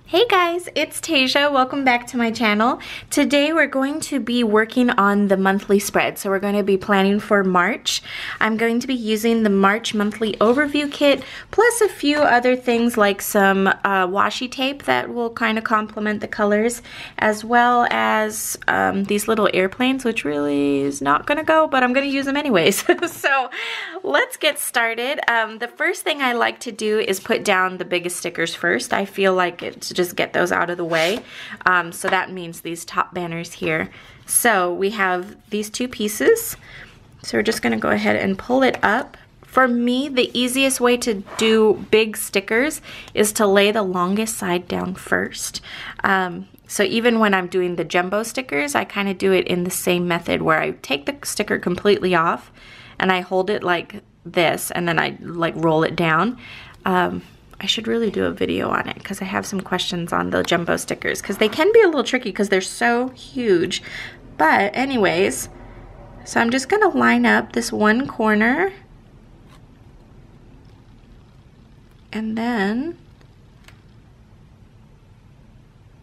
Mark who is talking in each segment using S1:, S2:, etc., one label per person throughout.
S1: Hey guys, it's Tasia. Welcome back to my channel. Today we're going to be working on the monthly spread. So we're going to be planning for March. I'm going to be using the March monthly overview kit plus a few other things like some washi tape that will kind of complement the colors, as well as these little airplanes, which really is not going to go, but I'm going to use them anyways. So let's get started. The first thing I like to do is put down the biggest stickers first. I feel like it's just get those out of the way. So that means these top banners here. So we have these two pieces. So we're just going to go ahead and pull it up. For me, the easiest way to do big stickers is to lay the longest side down first. So even when I'm doing the jumbo stickers, I kind of do it in the same method where I take the sticker completely off and I hold it like this and then I like roll it down. I should really do a video on it because I have some questions on the jumbo stickers because they can be a little tricky because they're so huge. But anyways, so I'm just gonna line up this one corner and then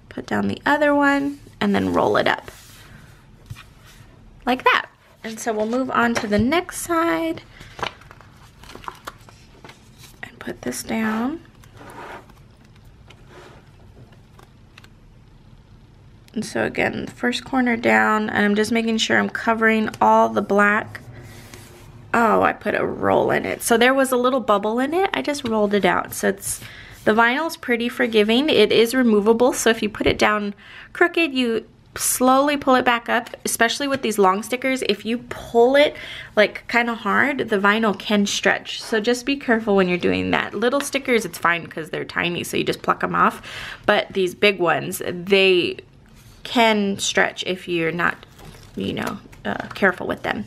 S1: put down the other one and then roll it up like that. And so we'll move on to the next side. Put this down. And so again, the first corner down, and I'm just making sure I'm covering all the black. Oh, I put a roll in it. So there was a little bubble in it. I just rolled it out. So the vinyl's pretty forgiving. It is removable. So if you put it down crooked, you slowly pull it back up, especially with these long stickers. If you pull it like kind of hard, the vinyl can stretch. So just be careful when you're doing that. Little stickers, it's fine because they're tiny, so you just pluck them off. But these big ones, they can stretch if you're not, careful with them.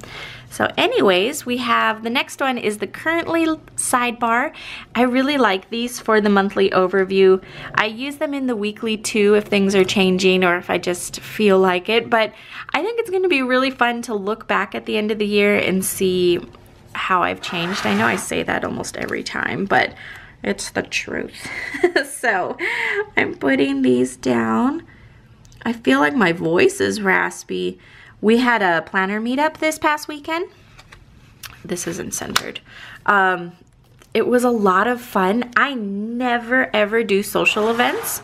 S1: So anyways, we have the next one is the currently sidebar. I really like these for the monthly overview. I use them in the weekly too if things are changing or if I just feel like it. But I think it's going to be really fun to look back at the end of the year and see how I've changed. I know I say that almost every time, but it's the truth. So I'm putting these down. I feel like my voice is raspy. We had a planner meetup this past weekend. This isn't centered. It was a lot of fun. I never ever do social events.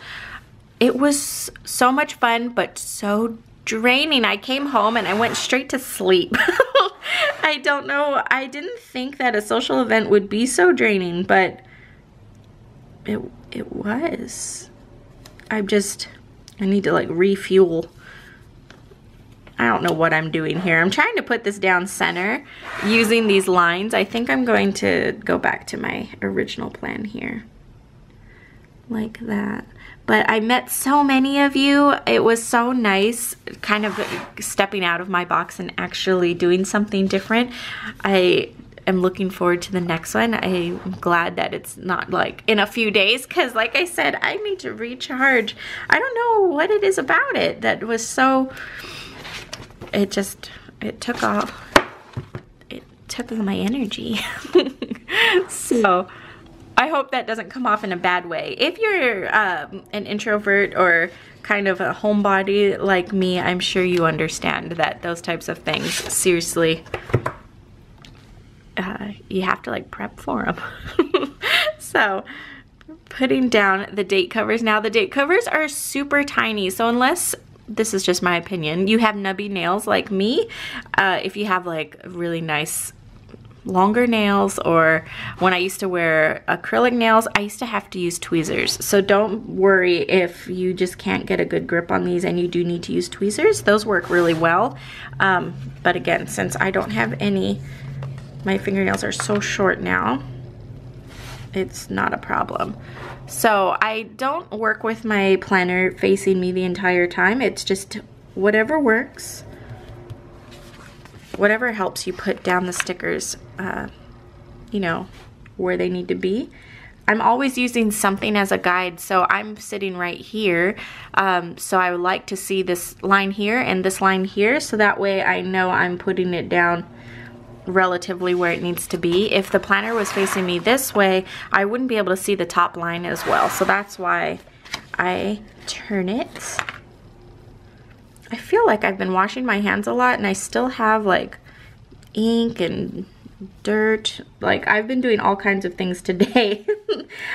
S1: It was so much fun, but so draining. I came home and I went straight to sleep. I don't know. I didn't think that a social event would be so draining, but it was. I need to like refuel. I don't know what I'm doing here. I'm trying to put this down center using these lines. I think I'm going to go back to my original plan here. Like that. But I met so many of you. It was so nice kind of stepping out of my box and actually doing something different. I am looking forward to the next one. I'm glad that it's not like in a few days because like I said, I need to recharge. I don't know what it is about it that was so... It took my energy. So I hope that doesn't come off in a bad way. If you're an introvert or kind of a homebody like me, I'm sure you understand that those types of things, seriously, you have to like prep for them. So putting down the date covers. Now the date covers are super tiny, so unless, this is just my opinion, you have nubby nails like me, if you have like really nice longer nails, or when I used to wear acrylic nails, I used to have to use tweezers. So don't worry if you just can't get a good grip on these and you do need to use tweezers. Those work really well. But again, since I don't have any, my fingernails are so short now, it's not a problem. So I don't work with my planner facing me the entire time. It's just whatever works, whatever helps you put down the stickers, where they need to be. I'm always using something as a guide, so I'm sitting right here. So I would like to see this line here and this line here, so that way I know I'm putting it down relatively where it needs to be. If the planner was facing me this way, I wouldn't be able to see the top line as well. So that's why I turn it. I feel like I've been washing my hands a lot and I still have like ink and dirt. Like, I've been doing all kinds of things today.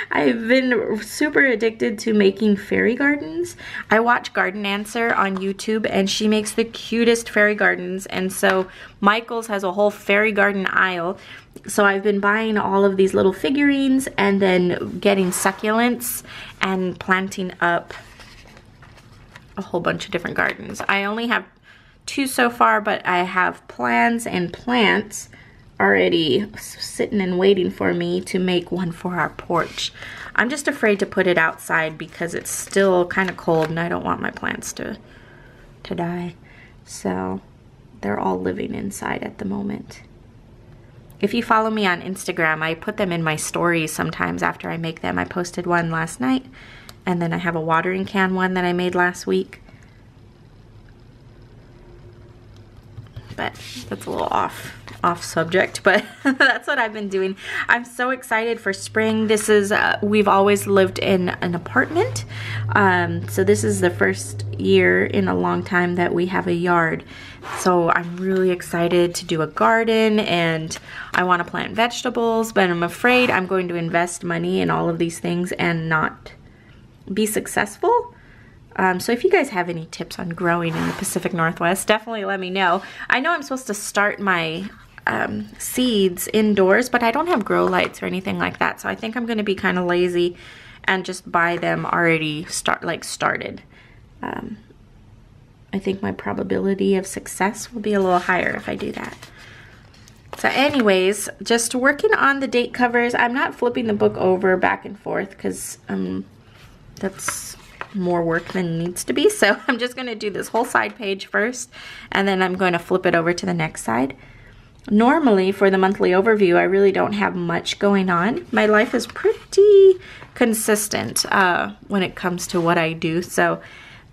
S1: I've been super addicted to making fairy gardens. I watch Garden Answer on YouTube and she makes the cutest fairy gardens, and so Michael's has a whole fairy garden aisle. So I've been buying all of these little figurines and then getting succulents and planting up a whole bunch of different gardens. I only have 2 so far, but I have plans and plants already sitting and waiting for me to make one for our porch. I'm just afraid to put it outside because it's still kind of cold and I don't want my plants to die. So they're all living inside at the moment. If you follow me on Instagram, I put them in my stories sometimes after I make them. I posted one last night, and then I have a watering can one that I made last week. But that's a little off subject, but that's what I've been doing. I'm so excited for spring. This is, we've always lived in an apartment. So this is the first year in a long time that we have a yard. So I'm really excited to do a garden, and I want to plant vegetables, but I'm afraid I'm going to invest money in all of these things and not be successful. So if you guys have any tips on growing in the Pacific Northwest, definitely let me know. I know I'm supposed to start my seeds indoors, but I don't have grow lights or anything like that. So I think I'm going to be kind of lazy and just buy them already started. I think my probability of success will be a little higher if I do that. So anyways, just working on the date covers. I'm not flipping the book over back and forth because that's more work than needs to be. So I'm just going to do this whole side page first, and then I'm going to flip it over to the next side. Normally for the monthly overview, I really don't have much going on. My life is pretty consistent when it comes to what I do. So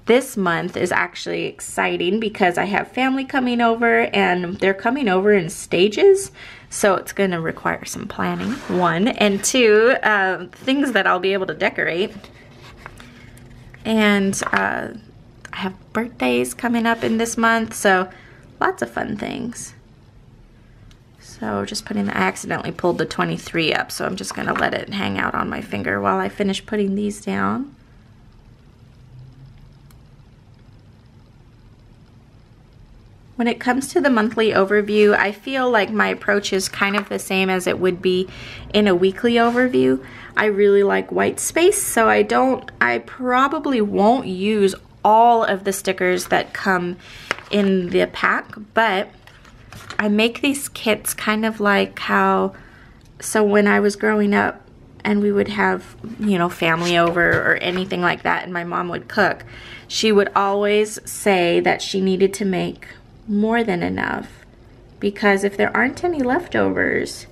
S1: this month is actually exciting because I have family coming over, and they're coming over in stages. So it's going to require some planning, 1, and 2, things that I'll be able to decorate. And I have birthdays coming up in this month, so lots of fun things. So just putting I accidentally pulled the 23 up, so I'm just going to let it hang out on my finger while I finish putting these down. When it comes to the monthly overview, I feel like my approach is kind of the same as it would be in a weekly overview. I really like white space, so I probably won't use all of the stickers that come in the pack, but I make these kits kind of like how, so when I was growing up and we would have, you know, family over or anything like that, and my mom would cook, she would always say that she needed to make more than enough, because if there aren't any leftovers,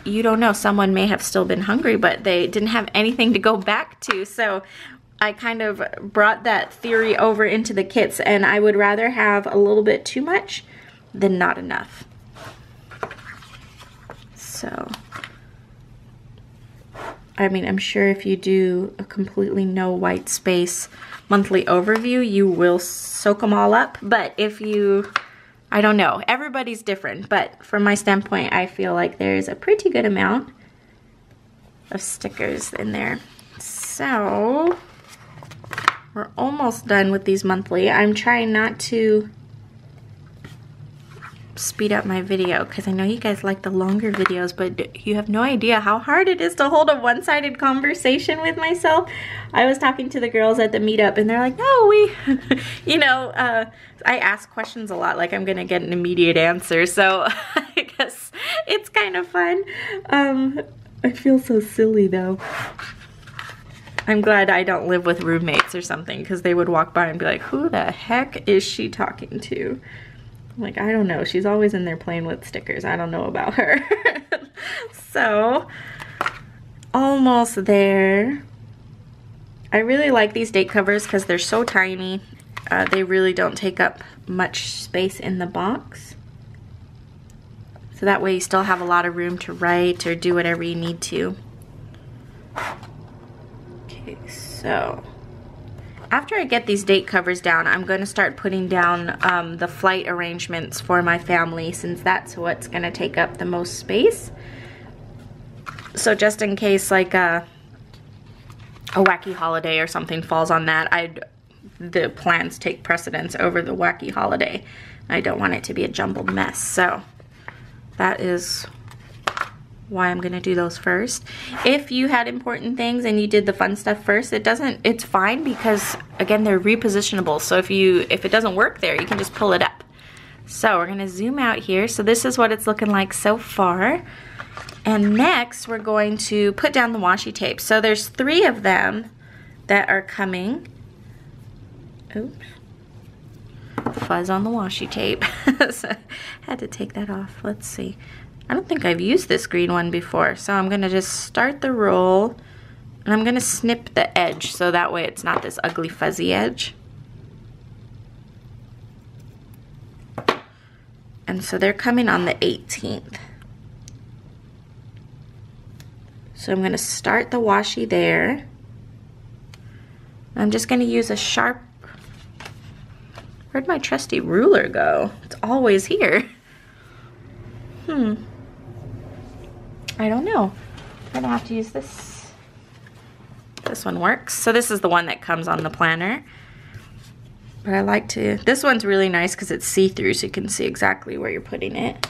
S1: you don't know, someone may have still been hungry but they didn't have anything to go back to. So I kind of brought that theory over into the kits, and I would rather have a little bit too much than not enough. So I mean, I'm sure if you do a completely no white space monthly overview, you will soak them all up. But if you, I don't know, everybody's different. But from my standpoint, I feel like there's a pretty good amount of stickers in there. So we're almost done with these monthly. I'm trying not to speed up my video because I know you guys like the longer videos, but you have no idea how hard it is to hold a one-sided conversation with myself. I was talking to the girls at the meetup and they're like, no, you know, I ask questions a lot, like I'm gonna get an immediate answer, so I guess it's kind of fun. I feel so silly though. I'm glad I don't live with roommates or something, because they would walk by and be like, who the heck is she talking to? Like, I don't know. She's always in there playing with stickers. I don't know about her. So, almost there. I really like these date covers because they're so tiny. They really don't take up much space in the box. So that way you still have a lot of room to write or do whatever you need to. Okay, so So after I get these date covers down, I'm going to start putting down the flight arrangements for my family, since that's what's going to take up the most space. So just in case like a wacky holiday or something falls on that, the plans take precedence over the wacky holiday. I don't want it to be a jumbled mess. So that is why I'm gonna do those first. If you had important things and you did the fun stuff first, it's fine, because again, they're repositionable. So if it doesn't work there, you can just pull it up. So we're gonna zoom out here. So this is what it's looking like so far. And next we're going to put down the washi tape. So there's 3 of them that are coming. Oops. Fuzz on the washi tape. So had to take that off. Let's see. I don't think I've used this green one before, so I'm gonna just start the roll, and I'm gonna snip the edge so that way it's not this ugly fuzzy edge. And so they're coming on the 18th. So I'm gonna start the washi there. I'm just gonna use a sharp, where'd my trusty ruler go? It's always here. I don't know. I'm gonna have to use this. This one works. So this is the one that comes on the planner. But I like to, this one's really nice because it's see-through, so you can see exactly where you're putting it.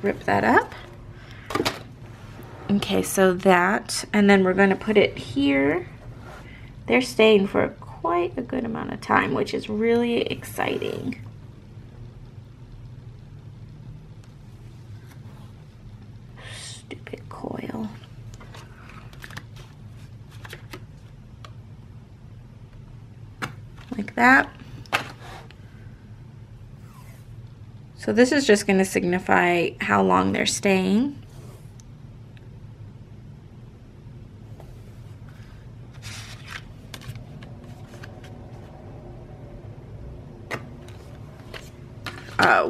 S1: Rip that up. Okay, so that, and then we're gonna put it here. They're staying for quite a good amount of time, which is really exciting. Stupid coil. Like that. So this is just going to signify how long they're staying.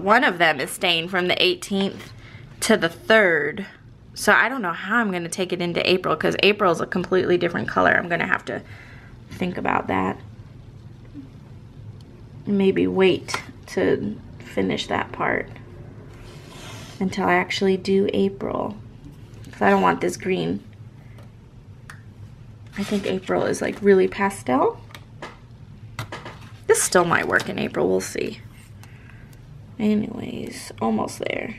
S1: One of them is staying from the 18th to the 3rd. So I don't know how I'm going to take it into April, because April is a completely different color. I'm going to have to think about that. Maybe wait to finish that part until I actually do April, because I don't want this green. I think April is like really pastel. This still might work in April, we'll see. Anyways, almost there.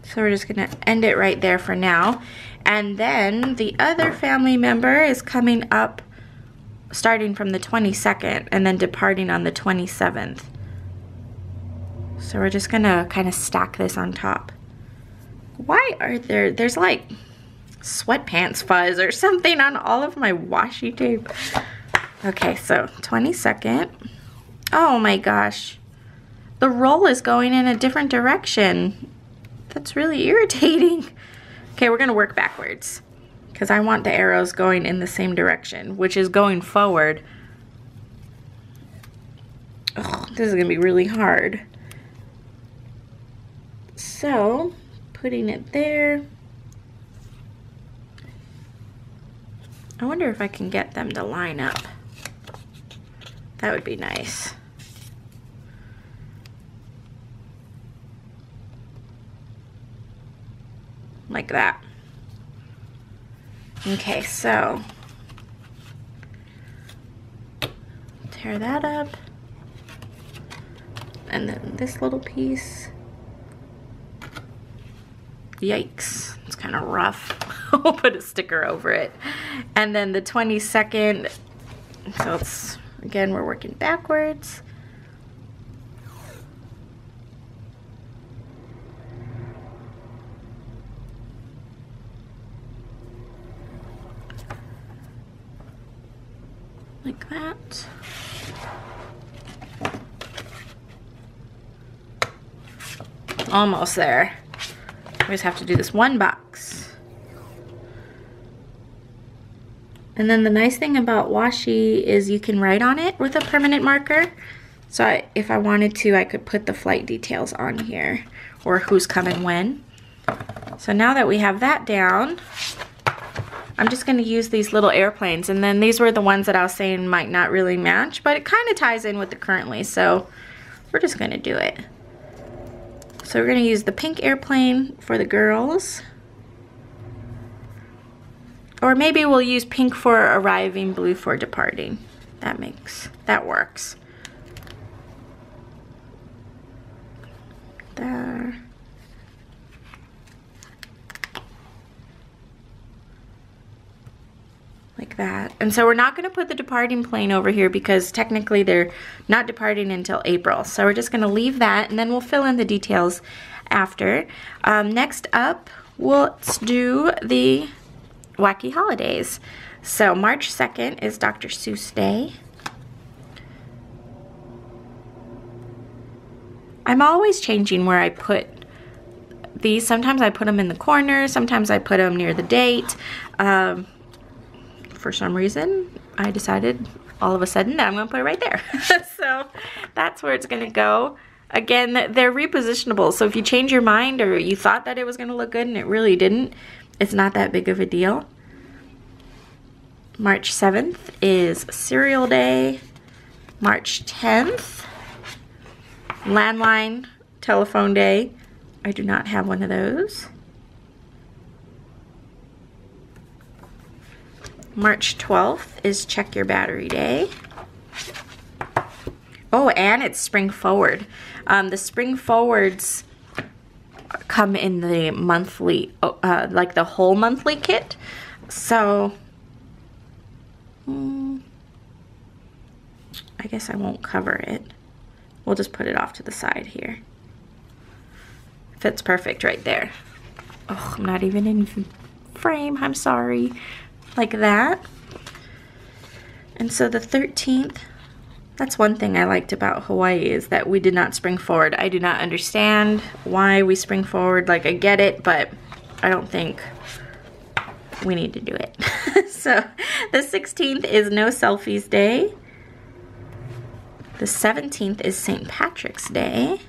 S1: So we're just gonna end it right there for now. And then the other family member is coming up starting from the 22nd and then departing on the 27th. So we're just gonna kind of stack this on top. Why are there's like sweatpants fuzz or something on all of my washi tape. Okay, so 22nd. Oh my gosh. The roll is going in a different direction. That's really irritating. Okay, we're gonna work backwards because I want the arrows going in the same direction, which is going forward. Oh, this is gonna be really hard. So, putting it there. I wonder if I can get them to line up. That would be nice. Like that. Okay, so tear that up. And then this little piece. Yikes, it's kind of rough. We'll put a sticker over it. And then the 22nd, so it's, again, we're working backwards. Like that. Almost there. We just have to do this one box. And then the nice thing about washi is you can write on it with a permanent marker. So if I wanted to, I could put the flight details on here or who's coming when. So now that we have that down, I'm just going to use these little airplanes. And then these were the ones that I was saying might not really match, but it kind of ties in with the currently. So we're just going to do it. So we're going to use the pink airplane for the girls. Or maybe we'll use pink for arriving, blue for departing. That works. There. Like that. And so we're not going to put the departing plane over here because technically they're not departing until April. So we're just going to leave that and then we'll fill in the details after. Next up, let's do the Wacky holidays. So March 2nd is Dr. Seuss Day. I'm always changing where I put these. Sometimes I put them in the corner, sometimes I put them near the date. For some reason, I decided all of a sudden that I'm going to put it right there. So that's where it's going to go. Again, they're repositionable, so if you change your mind or you thought that it was going to look good and it really didn't, it's not that big of a deal. March 7th is Cereal Day. March 10th, Landline Telephone Day. I do not have one of those. March 12th is Check Your Battery Day. Oh, and it's Spring Forward. The Spring Forwards come in the monthly, like the whole monthly kit. So, I guess I won't cover it. We'll just put it off to the side here. Fits perfect right there. Oh, I'm not even in frame, I'm sorry. Like that. And so the 13th, that's one thing I liked about Hawaii is that we did not spring forward. I do not understand why we spring forward. Like, I get it, but I don't think we need to do it. So the 16th is No Selfies Day. The 17th is St. Patrick's Day.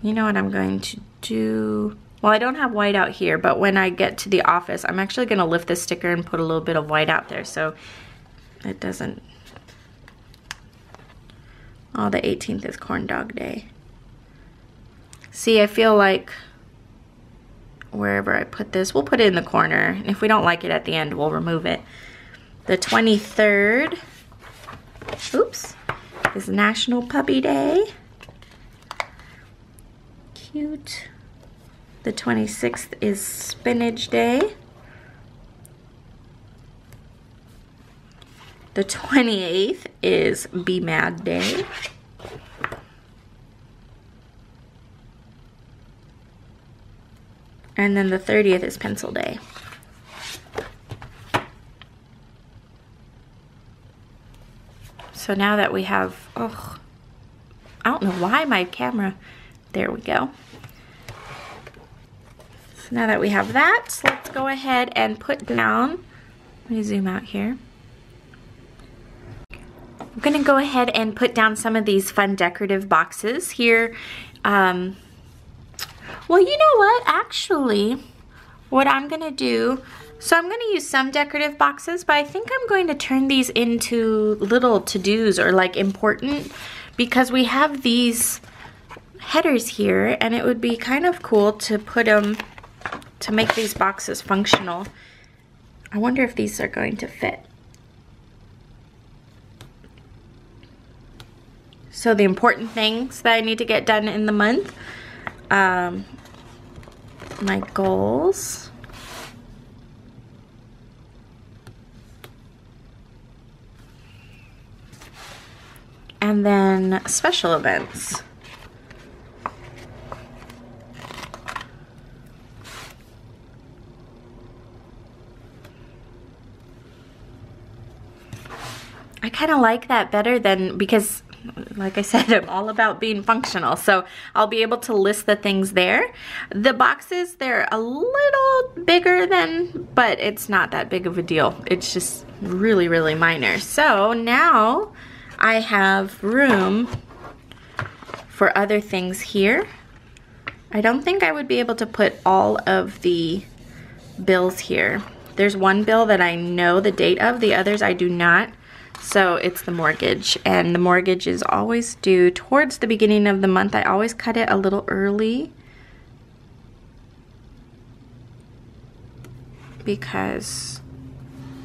S1: You know what I'm going to do? Well, I don't have white out here, but when I get to the office, I'm actually going to lift this sticker and put a little bit of white out there so it doesn't... Oh, the 18th is Corn Dog Day. See, I feel like wherever I put this, we'll put it in the corner. And if we don't like it at the end, we'll remove it. The 23rd, oops, is National Puppy Day. Cute. The 26th is Spinach Day. The 28th is Be Mad Day. And then the 30th is Pencil Day. So now that we have, oh, I don't know why my camera, there we go. So now that we have that, let's go ahead and put down, let me zoom out here. I'm gonna go ahead and put down some of these fun decorative boxes here. Well, you know what, actually, what I'm gonna do, so I'm gonna use some decorative boxes, but I think I'm going to turn these into little to-dos or like important, because we have these headers here and it would be kind of cool to put them, to make these boxes functional. I wonder if these are going to fit. So the important things that I need to get done in the month, my goals, and then special events. I kind of like that better than, because like I said, I'm all about being functional. So I'll be able to list the things there. The boxes, they're a little bigger than, but it's not that big of a deal. It's just really, really minor. So now I have room for other things here. I don't think I would be able to put all of the bills here. There's one bill that I know the date of, the others I do not. So it's the mortgage, and the mortgage is always due towards the beginning of the month. I always cut it a little early because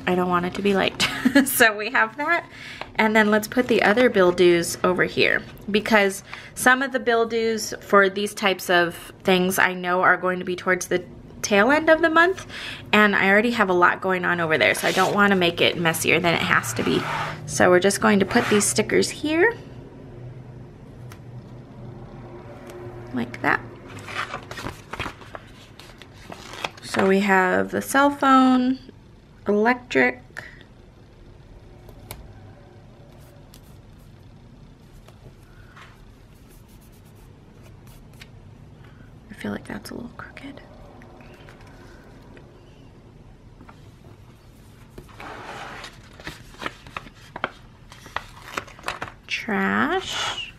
S1: I don't want it to be late. So we have that. And then let's put the other bill dues over here, because some of the bill dues for these types of things I know are going to be towards the tail end of the month, and I already have a lot going on over there, so I don't want to make it messier than it has to be. So we're just going to put these stickers here like that. So we have the cell phone, electric, I feel like that's a little crooked. Trash.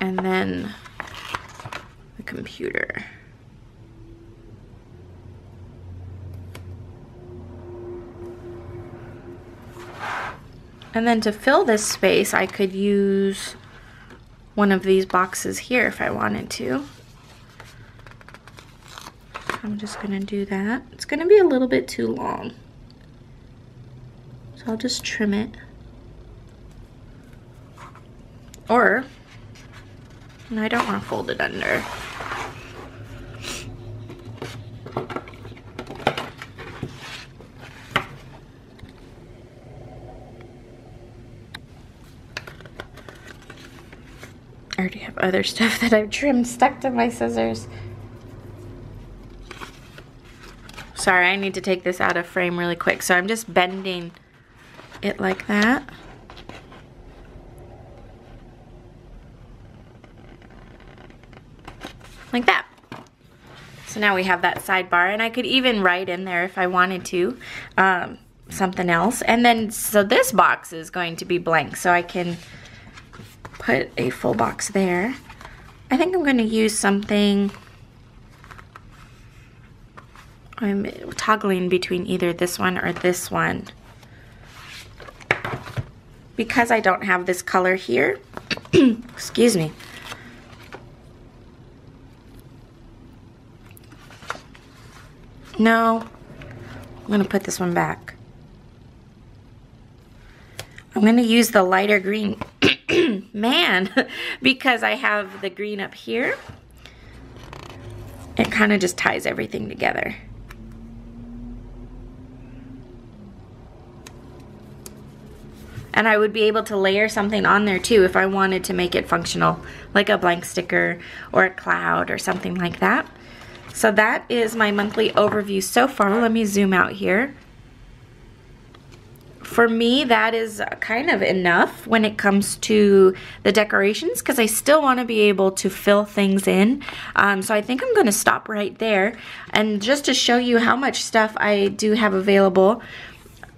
S1: And then the computer. And then to fill this space, I could use one of these boxes here if I wanted to. I'm just gonna do that. It's gonna be a little bit too long, so I'll just trim it. Or, no, I don't want to fold it under. I already have other stuff that I've trimmed stuck to my scissors. Sorry, I need to take this out of frame really quick. So I'm just bending it like that. Like that. So now we have that sidebar, and I could even write in there if I wanted to, something else. And then, so this box is going to be blank, so I can put a full box there. I think I'm going to use something. I'm toggling between either this one or this one. Because I don't have this color here, excuse me. No, I'm gonna put this one back. I'm gonna use the lighter green, man, because I have the green up here. It kind of just ties everything together. And I would be able to layer something on there too if I wanted to make it functional, like a blank sticker or a cloud or something like that. So that is my monthly overview so far. Let me zoom out here. For me, that is kind of enough when it comes to the decorations, because I still want to be able to fill things in. So I think I'm going to stop right there. And just to show you how much stuff I do have available,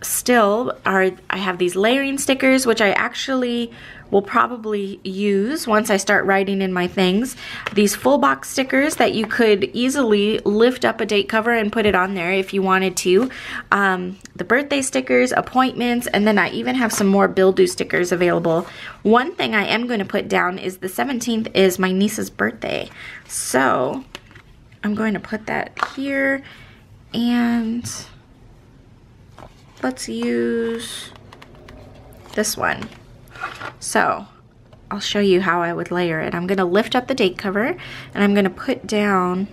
S1: still I have these layering stickers, which I actually will probably use once I start writing in my things. These full box stickers that you could easily lift up a date cover and put it on there if you wanted to. The birthday stickers, appointments, and then I even have some more bill due stickers available. One thing I am going to put down is the 17th is my niece's birthday. So I'm going to put that here, and let's use this one. So I'll show you how I would layer it. I'm going to lift up the date cover, and I'm going to put down,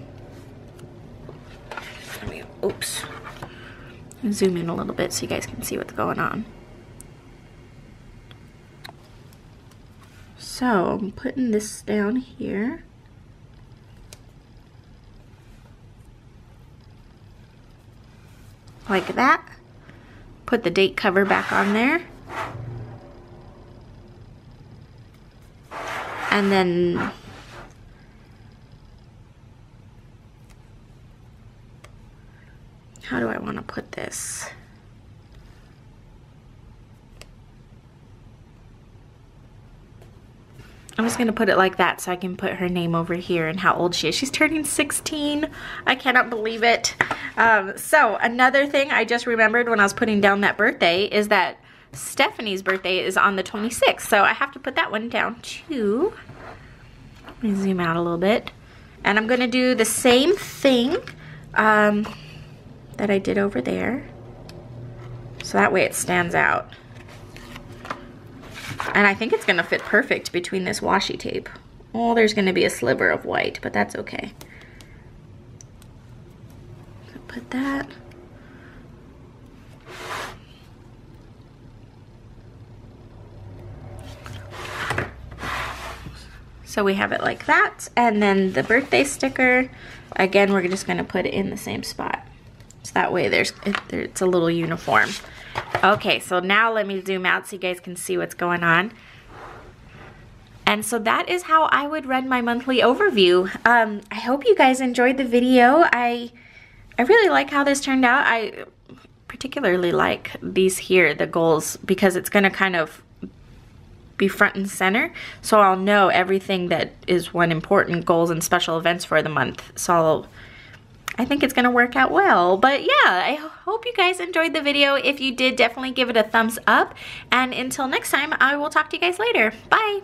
S1: oops, zoom in a little bit so you guys can see what's going on. So I'm putting this down here. like that. Put the date cover back on there. And then how do I want to put this? I'm just gonna put it like that so I can put her name over here and how old she is. She's turning 16. I cannot believe it. So another thing I just remembered when I was putting down that birthday is that Stephanie's birthday is on the 26th. So I have to put that one down too. Let me zoom out a little bit. And I'm gonna do the same thing that I did over there. So that way it stands out. And I think it's gonna fit perfect between this washi tape. Oh, there's gonna be a sliver of white, but that's okay. So put that. So we have it like that. And then the birthday sticker, again, we're just gonna put it in the same spot. So that way it's a little uniform. Okay, so now let me zoom out so you guys can see what's going on. And so that is how I would run my monthly overview. I hope you guys enjoyed the video. I really like how this turned out. I particularly like these here, the goals, because it's gonna kind of be front and center. So I'll know everything that is one important goals and special events for the month. So I think it's gonna work out well. But yeah, I hope you guys enjoyed the video. If you did, definitely give it a thumbs up. And until next time, I will talk to you guys later. Bye.